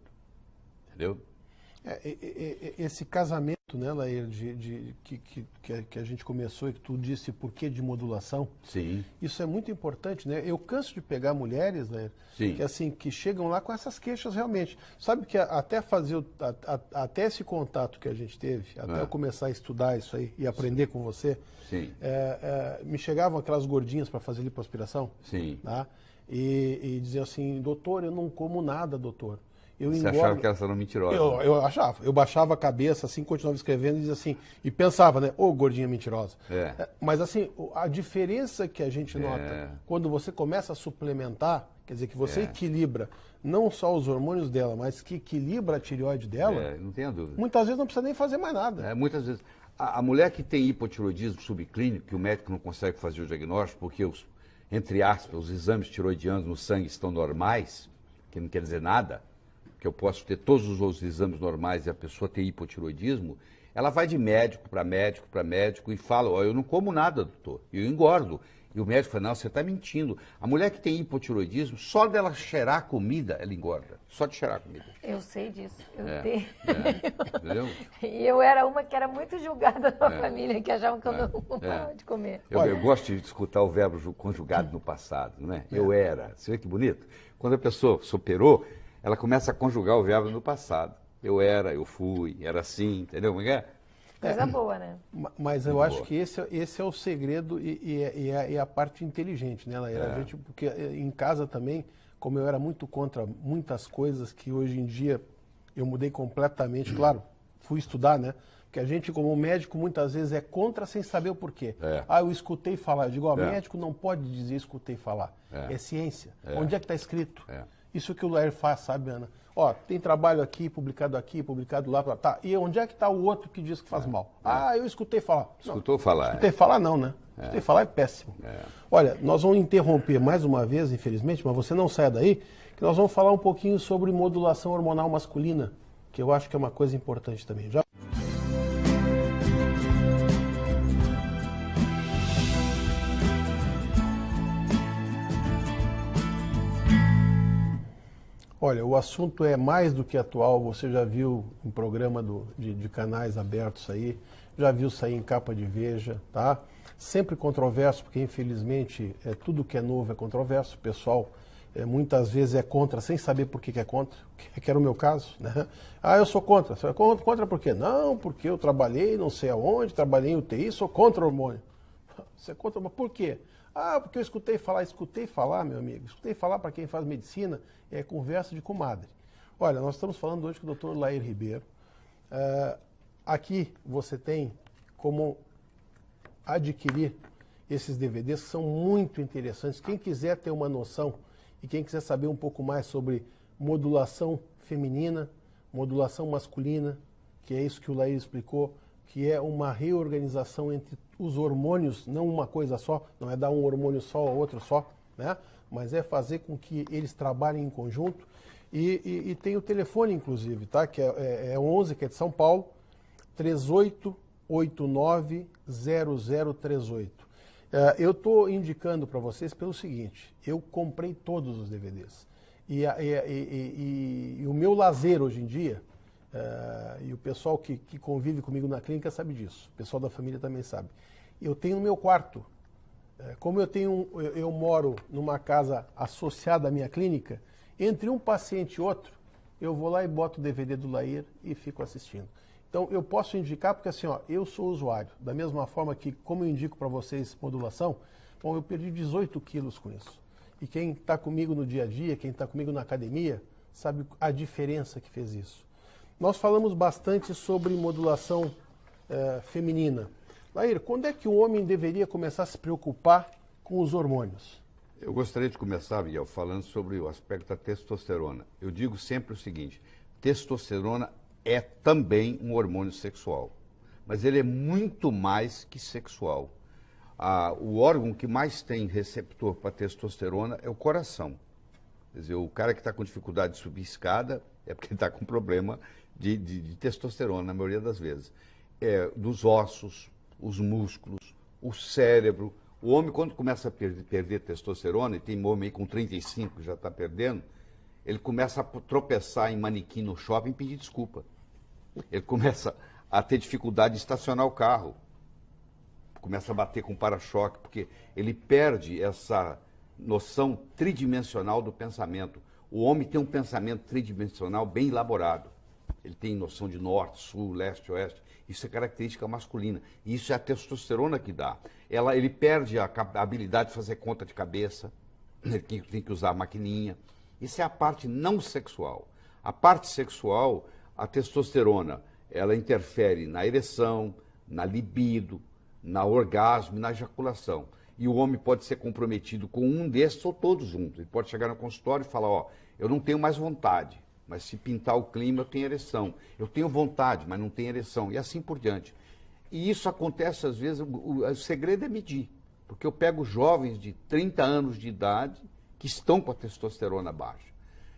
Entendeu? Esse casamento, né, Lair, que a gente começou e que tu disse por que de modulação, Sim. isso é muito importante, né? Eu canso de pegar mulheres, Lair, Sim. que assim, que chegam lá com essas queixas realmente. Sabe que até fazer, até esse contato que a gente teve, até eu começar a estudar isso aí e aprender com você, Sim. me chegavam aquelas gordinhas para fazer lipoaspiração, Sim. tá? E diziam assim, doutor, eu não como nada, doutor. Eu Você engordo. achava que elas eram mentirosas? Eu achava. Eu baixava a cabeça, assim, continuava escrevendo e dizia assim, e pensava, né? Ô, gordinha mentirosa. Mas assim, a diferença que a gente nota quando você começa a suplementar, quer dizer, que você equilibra não só os hormônios dela, mas que equilibra a tireoide dela, Não tenha dúvida. muitas vezes não precisa nem fazer mais nada. Muitas vezes. A mulher que tem hipotiroidismo subclínico, que o médico não consegue fazer o diagnóstico, porque, entre aspas, os exames tiroidianos no sangue estão normais, que não quer dizer nada, que eu posso ter todos os outros exames normais e a pessoa ter hipotiroidismo, ela vai de médico para médico para médico e fala, eu não como nada, doutor, eu engordo. E o médico fala, não, você está mentindo. A mulher que tem hipotiroidismo, só dela cheirar a comida, ela engorda. Só de cheirar a comida. Eu sei disso. Eu tenho. Entendeu? E eu era uma que era muito julgada na família, que achavam que eu não parava de comer. Eu gosto de escutar o verbo conjugado no passado, né? Eu era. Você vê que bonito? Quando a pessoa superou, ela começa a conjugar o verbo no passado. Eu era, eu fui, era assim, entendeu como é? Coisa boa, né? Mas eu acho que esse é o segredo e a parte inteligente, né, Laíra? A gente, porque em casa também, como eu era muito contra muitas coisas que hoje em dia eu mudei completamente, claro, fui estudar, né? Porque a gente, como médico, muitas vezes é contra sem saber o porquê. Eu escutei falar. Eu digo, médico não pode dizer escutei falar. É ciência. Onde é que está escrito? Isso que o Lair faz, sabe, Ana? Tem trabalho aqui, publicado lá, tá. E onde é que está o outro que diz que faz mal? Eu escutei falar. Escutou falar? Escutei falar não, né? Escutei falar é péssimo. Olha, nós vamos interromper mais uma vez, infelizmente, mas você não saia daí, que nós vamos falar um pouquinho sobre modulação hormonal masculina, que eu acho que é uma coisa importante também. Já... Olha, o assunto é mais do que atual, você já viu um programa de canais abertos aí, já viu sair em capa de Veja, tá? Sempre controverso, porque infelizmente tudo que é novo é controverso, o pessoal muitas vezes é contra, sem saber por que é contra, que era o meu caso, né? Ah, eu sou contra. Você é contra por quê? Não, porque eu trabalhei não sei aonde, trabalhei em UTI, sou contra o hormônio. Você é contra, mas por quê? Ah, porque eu escutei falar, meu amigo, escutei falar para quem faz medicina, é conversa de comadre. Olha, nós estamos falando hoje com o Dr. Lair Ribeiro. Aqui você tem como adquirir esses DVDs que são muito interessantes. Quem quiser ter uma noção e quem quiser saber um pouco mais sobre modulação feminina, modulação masculina, que é isso que o Lair explicou, que é uma reorganização entre os hormônios, não uma coisa só, não é dar um hormônio só ou outro só, né? Mas é fazer com que eles trabalhem em conjunto. E tem o telefone, inclusive, tá? Que é 11, que é de São Paulo, 3889-0038. Eu estou indicando para vocês pelo seguinte, eu comprei todos os DVDs. E o meu lazer hoje em dia, e o pessoal que convive comigo na clínica sabe disso, o pessoal da família também sabe. Eu tenho no meu quarto, como eu moro numa casa associada à minha clínica, entre um paciente e outro, eu vou lá e boto o DVD do Lair e fico assistindo. Então, eu posso indicar, porque assim, ó, eu sou usuário, da mesma forma que, como eu indico para vocês modulação, bom, eu perdi 18 quilos com isso. E quem está comigo no dia a dia, quem está comigo na academia, sabe a diferença que fez isso. Nós falamos bastante sobre modulação feminina. Lair, quando é que o homem deveria começar a se preocupar com os hormônios? Eu gostaria de começar, Miguel, falando sobre o aspecto da testosterona. Eu digo sempre o seguinte, testosterona é também um hormônio sexual, mas ele é muito mais que sexual. O órgão que mais tem receptor para testosterona é o coração. Quer dizer, o cara que está com dificuldade de subir escada é porque ele está com problema de testosterona, na maioria das vezes. Dos ossos, os músculos, o cérebro. O homem, quando começa a perder testosterona, e tem homem aí com 35 já está perdendo, ele começa a tropeçar em manequim no shopping e pedir desculpa. Ele começa a ter dificuldade de estacionar o carro. Começa a bater com para-choque, porque ele perde essa noção tridimensional do pensamento. O homem tem um pensamento tridimensional bem elaborado. Ele tem noção de norte, sul, leste, oeste. Isso é característica masculina. E isso é a testosterona que dá. Ele perde a habilidade de fazer conta de cabeça. Ele tem que usar a maquininha. Isso é a parte não sexual. A parte sexual, a testosterona, ela interfere na ereção, na libido, na orgasmo e na ejaculação. E o homem pode ser comprometido com um desses ou todos juntos. Ele pode chegar no consultório e falar, ó, eu não tenho mais vontade, mas se pintar o clima eu tenho ereção. Eu tenho vontade, mas não tenho ereção. E assim por diante. E isso acontece às vezes, o segredo é medir. Porque eu pego jovens de 30 anos de idade que estão com a testosterona baixa.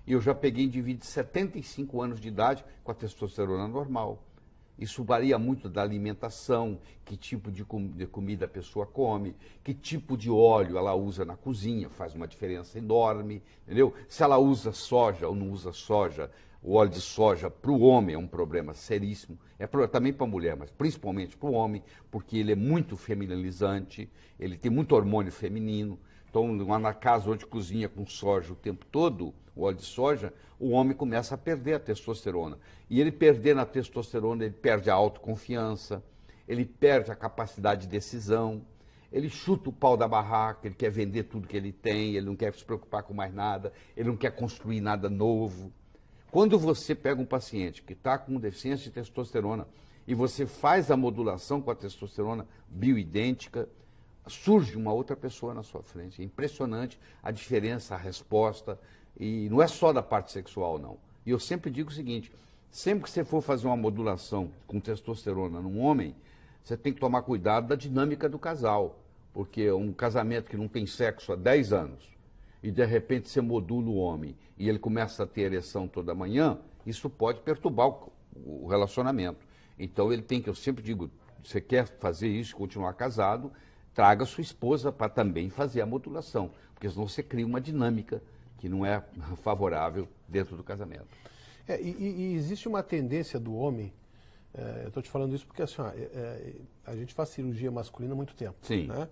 E eu já peguei indivíduos de 75 anos de idade com a testosterona normal. Isso varia muito da alimentação, que tipo de comida a pessoa come, que tipo de óleo ela usa na cozinha, faz uma diferença enorme, entendeu? Se ela usa soja ou não usa soja, o óleo de soja para o homem é um problema seríssimo, também para a mulher, mas principalmente para o homem, porque ele é muito feminilizante, ele tem muito hormônio feminino. Então, na casa onde cozinha com soja o tempo todo, o óleo de soja, o homem começa a perder a testosterona. E ele perdendo a testosterona, ele perde a autoconfiança, ele perde a capacidade de decisão, ele chuta o pau da barraca, ele quer vender tudo que ele tem, ele não quer se preocupar com mais nada, ele não quer construir nada novo. Quando você pega um paciente que está com deficiência de testosterona e você faz a modulação com a testosterona bioidêntica, surge uma outra pessoa na sua frente. É impressionante a diferença, a resposta, e não é só da parte sexual, não. E eu sempre digo o seguinte, sempre que você for fazer uma modulação com testosterona num homem, você tem que tomar cuidado da dinâmica do casal, Porque um casamento que não tem sexo há 10 anos e de repente você modula o homem e ele começa a ter ereção toda manhã, isso pode perturbar o relacionamento. Então ele tem que, eu sempre digo, você quer fazer isso, continuar casado, traga sua esposa para também fazer a modulação, porque senão você cria uma dinâmica que não é favorável dentro do casamento. E existe uma tendência do homem, eu estou te falando isso porque assim, a gente faz cirurgia masculina há muito tempo. Sim. Né?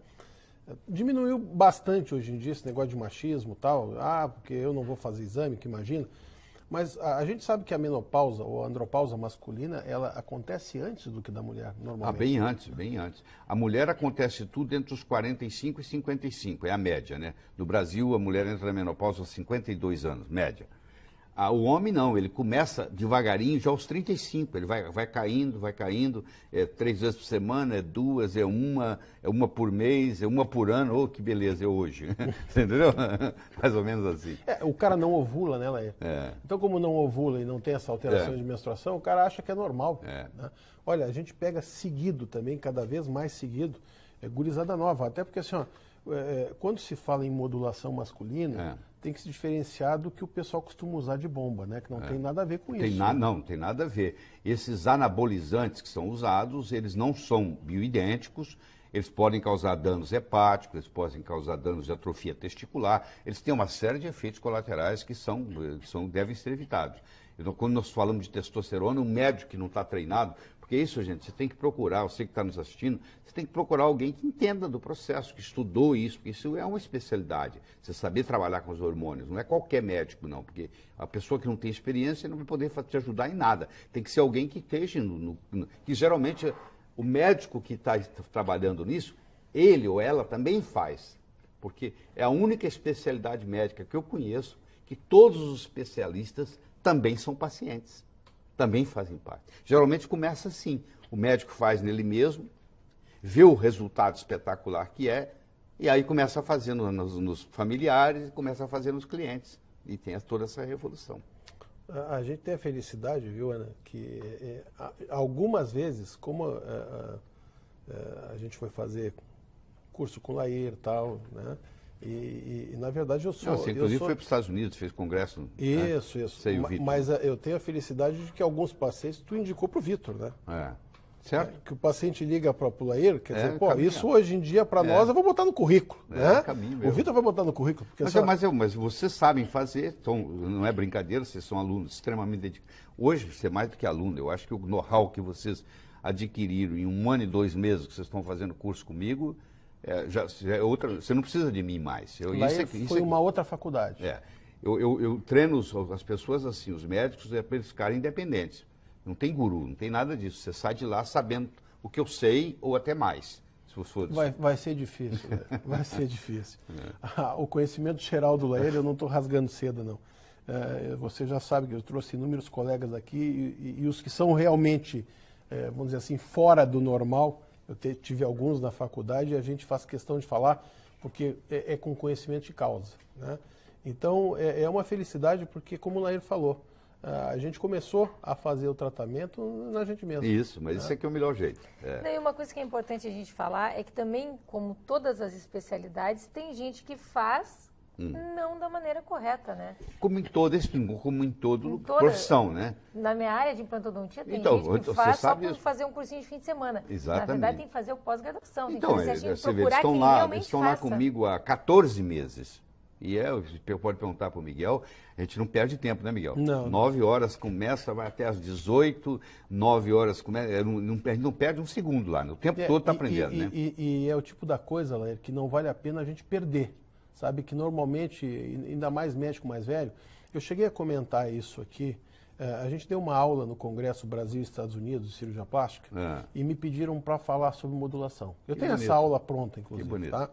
Diminuiu bastante hoje em dia esse negócio de machismo e tal, porque eu não vou fazer exame, que imagina. Mas a gente sabe que a menopausa ou a andropausa masculina, ela acontece antes do que da mulher, normalmente. Bem antes, bem antes. A mulher acontece tudo entre os 45 e 55, é a média, né? No Brasil, a mulher entra na menopausa aos 52 anos, média. O homem não, ele começa devagarinho já aos 35, ele vai caindo, 3 vezes por semana, 2, é uma por mês, é uma por ano, que beleza, é hoje. Entendeu? Mais ou menos assim. O cara não ovula, né, Laê? Então, como não ovula e não tem essa alteração de menstruação, o cara acha que é normal. Né? Olha, a gente pega seguido também, cada vez mais seguido, gurizada nova, até porque assim, quando se fala em modulação masculina, tem que se diferenciar do que o pessoal costuma usar de bomba, né? Que não tem nada a ver com isso. Não tem nada a ver. Esses anabolizantes que são usados, eles não são bioidênticos, eles podem causar danos hepáticos, eles podem causar danos de atrofia testicular, eles têm uma série de efeitos colaterais que devem ser evitados. Então, quando nós falamos de testosterona, um médico que não está treinado, porque isso, gente, você tem que procurar, você que está nos assistindo, você tem que procurar alguém que entenda do processo, que estudou isso, porque isso é uma especialidade. Você saber trabalhar com os hormônios, não é qualquer médico, não, porque a pessoa que não tem experiência não vai poder te ajudar em nada. Tem que ser alguém que esteja que geralmente o médico que está trabalhando nisso, ele ou ela também faz, porque é a única especialidade médica que eu conheço que todos os especialistas também são pacientes. Também fazem parte. Geralmente começa assim, o médico faz nele mesmo, vê o resultado espetacular que é, e aí começa a fazer nos familiares, e começa a fazer nos clientes, e tem toda essa revolução. A gente tem a felicidade, viu, Ana, que algumas vezes, como a gente foi fazer curso com o Lair e tal, né? E na verdade Você inclusive foi para os Estados Unidos, fez congresso. Isso. Sei, o Vitor. Mas eu tenho a felicidade de que alguns pacientes tu indicou para o Vitor, né? Certo? Que o paciente liga para o Lair, quer dizer, caminho. isso hoje em dia para nós eu vou botar no currículo. Né? Caminho, o Vitor vai botar no currículo. Porque mas vocês sabem fazer, não é brincadeira, vocês são alunos extremamente dedicados. Hoje, você é mais do que aluno, eu acho que o know-how que vocês adquiriram em 1 ano e 2 meses que vocês estão fazendo curso comigo, já é outra, você não precisa de mim mais. Foi uma outra faculdade. Eu treino as pessoas assim, os médicos, para eles ficarem independentes. Não tem guru, não tem nada disso. Você sai de lá sabendo o que eu sei ou até mais. Se for vai ser difícil, né? Vai ser difícil. O conhecimento geral do Lair, eu não estou rasgando seda, não. Você já sabe que eu trouxe inúmeros colegas aqui e os que são realmente, vamos dizer assim, fora do normal. Eu tive alguns na faculdade e a gente faz questão de falar porque é com conhecimento de causa. Né? Então, é uma felicidade porque, como o Lair falou, a gente começou a fazer o tratamento na gente mesmo. Isso, mas isso aqui é o melhor jeito. E uma coisa que é importante a gente falar é que também, como todas as especialidades, tem gente que faz não da maneira correta, né? Como em toda profissão, né? Na minha área de implantodontia tem então, gente que faz só por fazer um cursinho de fim de semana. Exatamente. Na verdade tem que fazer o pós-graduação. Então, tem que fazer você vê, eles estão lá comigo há 14 meses. E você pode perguntar para o Miguel, a gente não perde tempo, né, Miguel? Não. 9 horas começa, vai até às 18, 9 horas começa, não perde um segundo lá, né? O tempo todo está aprendendo, né? E é o tipo da coisa, Lair, que não vale a pena a gente perder. Sabe que normalmente, ainda mais médico mais velho, eu cheguei a comentar isso aqui, a gente deu uma aula no Congresso Brasil e Estados Unidos de Cirurgia Plástica e me pediram para falar sobre modulação. Eu tenho essa aula pronta, inclusive, que bonito. tá?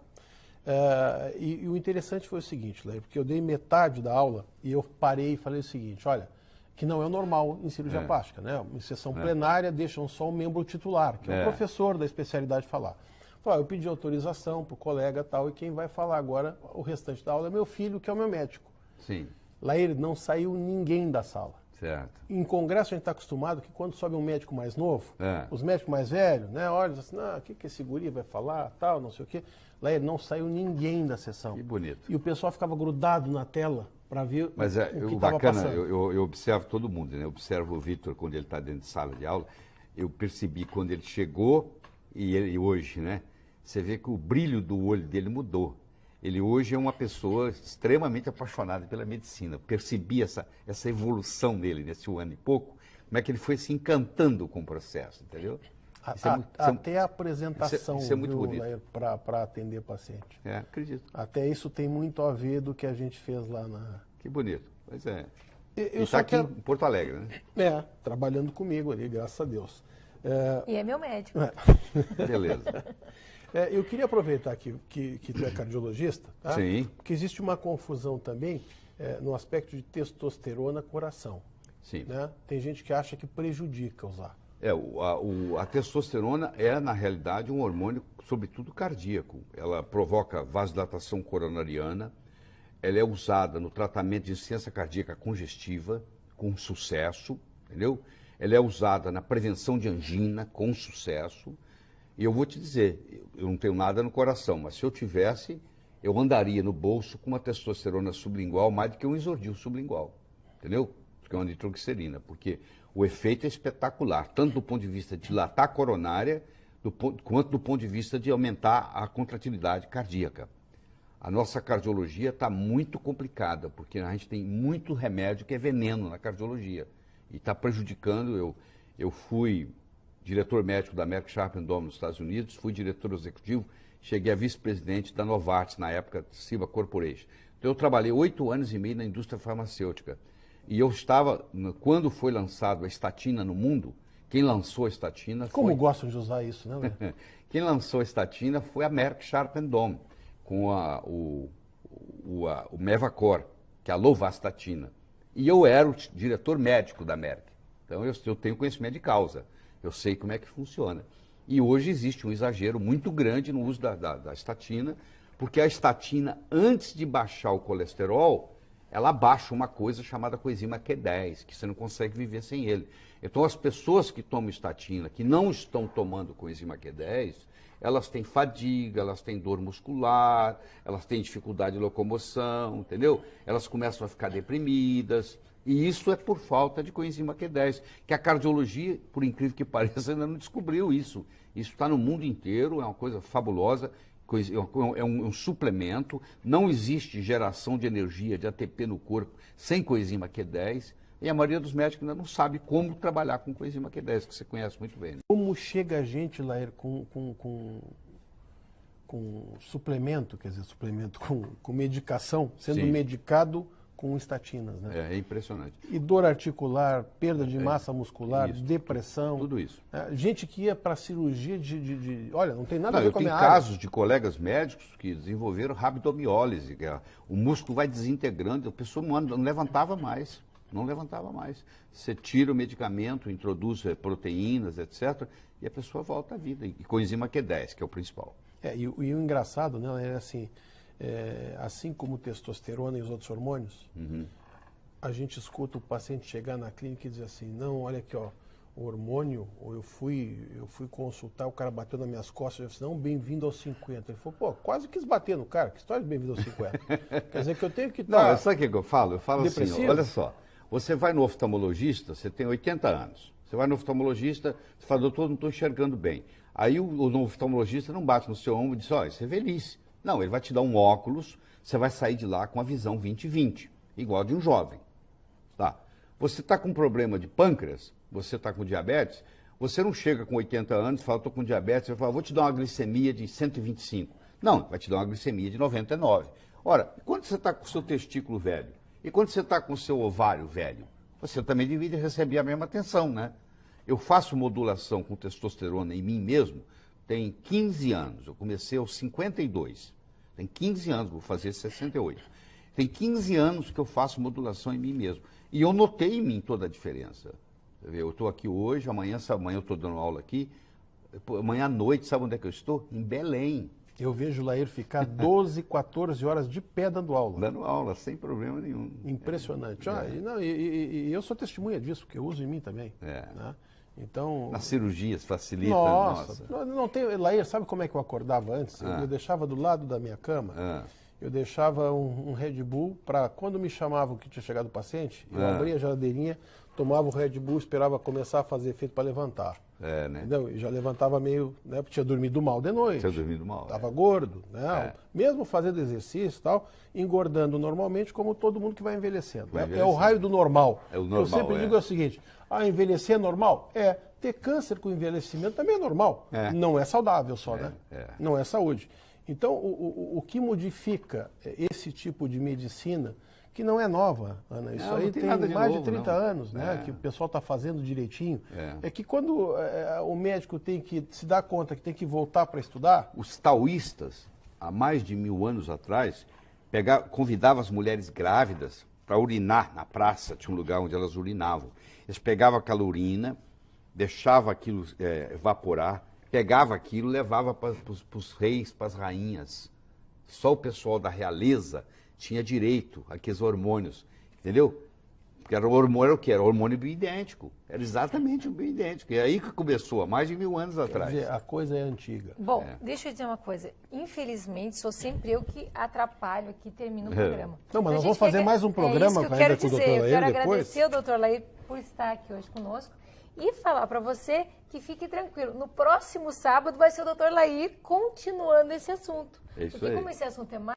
E o interessante foi o seguinte, Lair, porque eu dei metade da aula e eu parei e falei o seguinte, olha, que não é o normal em cirurgia plástica, né? Uma sessão plenária deixam só o membro titular, que é o professor da especialidade falar. Eu pedi autorização para o colega tal, e quem vai falar agora o restante da aula é meu filho, que é o meu médico. Sim. Lair, não saiu ninguém da sala. Certo. Em congresso a gente está acostumado que quando sobe um médico mais novo, É. os médicos mais velhos, né, olham assim, o que esse guri vai falar, tal, não sei o quê. Lá não saiu ninguém da sessão. Que bonito. E o pessoal ficava grudado na tela para ver Mas o que o estava bacana, passando. eu observo todo mundo, né? Eu observo o Vitor quando ele está dentro de sala de aula. Eu percebi quando ele chegou e ele hoje, né? Você vê que o brilho do olho dele mudou. Ele hoje é uma pessoa extremamente apaixonada pela medicina. Percebi essa evolução dele nesse ano e pouco, como é que ele foi se encantando com o processo, entendeu? Até a apresentação, isso é muito bonito. Para atender paciente. Acredito. Até isso tem muito a ver do que a gente fez lá na... Que bonito. Pois é. Eu está aqui em Porto Alegre, né? Trabalhando comigo ali, graças a Deus. E é meu médico. Beleza. Eu queria aproveitar que tu é cardiologista, tá? Sim. Porque existe uma confusão também no aspecto de testosterona coração. Sim. Né? Tem gente que acha que prejudica usar. A testosterona é, na realidade, um hormônio, sobretudo cardíaco. Ela provoca vasodilatação coronariana, ela é usada no tratamento de insuficiência cardíaca congestiva, com sucesso, entendeu? Ela é usada na prevenção de angina, com sucesso. E eu vou te dizer, eu não tenho nada no coração, mas se eu tivesse, eu andaria no bolso com uma testosterona sublingual mais do que um isordil sublingual, entendeu? Que é uma nitroglicerina, porque o efeito é espetacular, tanto do ponto de vista de dilatar a coronária, quanto do ponto de vista de aumentar a contratilidade cardíaca. A nossa cardiologia está muito complicada, porque a gente tem muito remédio que é veneno na cardiologia. E está prejudicando. Eu fui diretor médico da Merck Sharp & Dohme nos Estados Unidos, fui diretor executivo, cheguei a vice-presidente da Novartis, na época, Ciba Corporation. Então eu trabalhei 8 anos e meio na indústria farmacêutica. E eu estava, quando foi lançado a estatina no mundo, quem lançou a estatina foi... Como gostam de usar isso, né? Quem lançou a estatina foi a Merck Sharp & Dohme, com o Mevacor, que é a lovastatina. E eu era o diretor médico da Merck. Então eu tenho conhecimento de causa. Eu sei como é que funciona. E hoje existe um exagero muito grande no uso da estatina, porque a estatina, antes de baixar o colesterol, ela baixa uma coisa chamada coenzima Q10, que você não consegue viver sem ele. Então, as pessoas que tomam estatina, que não estão tomando coenzima Q10, elas têm fadiga, elas têm dor muscular, elas têm dificuldade de locomoção, entendeu? Elas começam a ficar deprimidas. E isso é por falta de coenzima Q10, que a cardiologia, por incrível que pareça, ainda não descobriu isso. Isso está no mundo inteiro, é uma coisa fabulosa. É um suplemento, não existe geração de energia, de ATP no corpo sem coenzima Q10, e a maioria dos médicos ainda não sabe como trabalhar com coenzima Q10, que você conhece muito bem. Né? Como chega a gente, Lair, com suplemento, quer dizer, suplemento com medicação, sendo Sim. medicado com estatinas, né? É impressionante. E dor articular, perda de massa muscular, isso, depressão. Tudo isso. Gente que ia para cirurgia olha, não tem nada a ver Eu com a tenho minha área. casos de colegas médicos que desenvolveram rabdomiólise, que o músculo vai desintegrando, a pessoa não levantava mais. Não levantava mais. Você tira o medicamento, introduz proteínas, etc., e a pessoa volta à vida. E coenzima Q10, que é o principal. E o engraçado, né, é assim, assim como testosterona e os outros hormônios, a gente escuta o paciente chegar na clínica e dizer assim, não, olha aqui, ó, o hormônio, ou eu fui consultar, o cara bateu nas minhas costas, eu disse, não, bem-vindo aos 50. Ele falou, pô, quase quis bater no cara, que história de bem-vindo aos 50? Quer dizer que eu tenho que estar... Não, sabe o que eu falo? Eu falo depressivo? assim, ó, olha só, você vai no oftalmologista, você tem 80 anos, você vai no oftalmologista, você fala, doutor, não estou enxergando bem. Aí o oftalmologista não bate no seu ombro e diz, ó, isso é velhice. Não, ele vai te dar um óculos, você vai sair de lá com a visão 20/20, igual de um jovem. Tá? Você está com problema de pâncreas, você está com diabetes, você não chega com 80 anos e fala, estou com diabetes, você fala, vou te dar uma glicemia de 125. Não, vai te dar uma glicemia de 99. Ora, quando você está com o seu testículo velho e quando você está com o seu ovário velho, você também deveria receber a mesma atenção, né? Eu faço modulação com testosterona em mim mesmo tem 15 anos. Eu comecei aos 52. Tem 15 anos, vou fazer 68. Tem 15 anos que eu faço modulação em mim mesmo. E eu notei em mim toda a diferença. Eu estou aqui hoje, amanhã eu estou dando aula aqui. Amanhã à noite, sabe onde é que eu estou? Em Belém. Eu vejo o Lair ficar 12, 14 horas de pé dando aula. Dando aula, sem problema nenhum. Impressionante. E eu sou testemunha disso, porque eu uso em mim também. Né? Então, nas cirurgias facilita. Nossa. Não tem, Lair, sabe como é que eu acordava antes? Eu deixava do lado da minha cama, eu deixava um Red Bull para quando me chamavam que tinha chegado o paciente, eu abria a geladeirinha, tomava o Red Bull, esperava começar a fazer efeito para levantar. Né? Entendeu? E já levantava meio, né, porque tinha dormido mal de noite. Tinha dormido mal. Estava gordo, né? Mesmo fazendo exercício e tal, engordando normalmente, como todo mundo que vai envelhecendo. É o raio do normal. É o normal. Eu sempre digo o seguinte: envelhecer é normal? Ter câncer com envelhecimento também é normal. Não é saudável só, né? Não é saúde. Então, o que modifica esse tipo de medicina, que não é nova, Ana, isso aí tem mais de 30 anos, né? Que o pessoal está fazendo direitinho. É que quando o médico tem que se dar conta que tem que voltar para estudar... Os taoístas, há mais de 1000 anos atrás, convidavam as mulheres grávidas para urinar na praça, tinha um lugar onde elas urinavam. Eles pegavam aquela urina, deixavam aquilo evaporar, pegava aquilo e levava para os reis, para as rainhas. Só o pessoal da realeza tinha direito àqueles hormônios, entendeu? Porque o hormônio era o quê? Era o hormônio bioidêntico. Era exatamente o bioidêntico. E aí que começou, há mais de 1000 anos atrás. Quer dizer, a coisa é antiga. Bom, deixa eu dizer uma coisa. Infelizmente, sou sempre eu que atrapalho aqui, termino o programa. Não, mas nós vamos fazer mais um programa ainda com o Dr. Lair depois. Eu quero agradecer o Dr. Lair por estar aqui hoje conosco e falar para você que fique tranquilo. No próximo sábado vai ser o Dr. Lair continuando esse assunto. É isso porque aí. como esse assunto é mais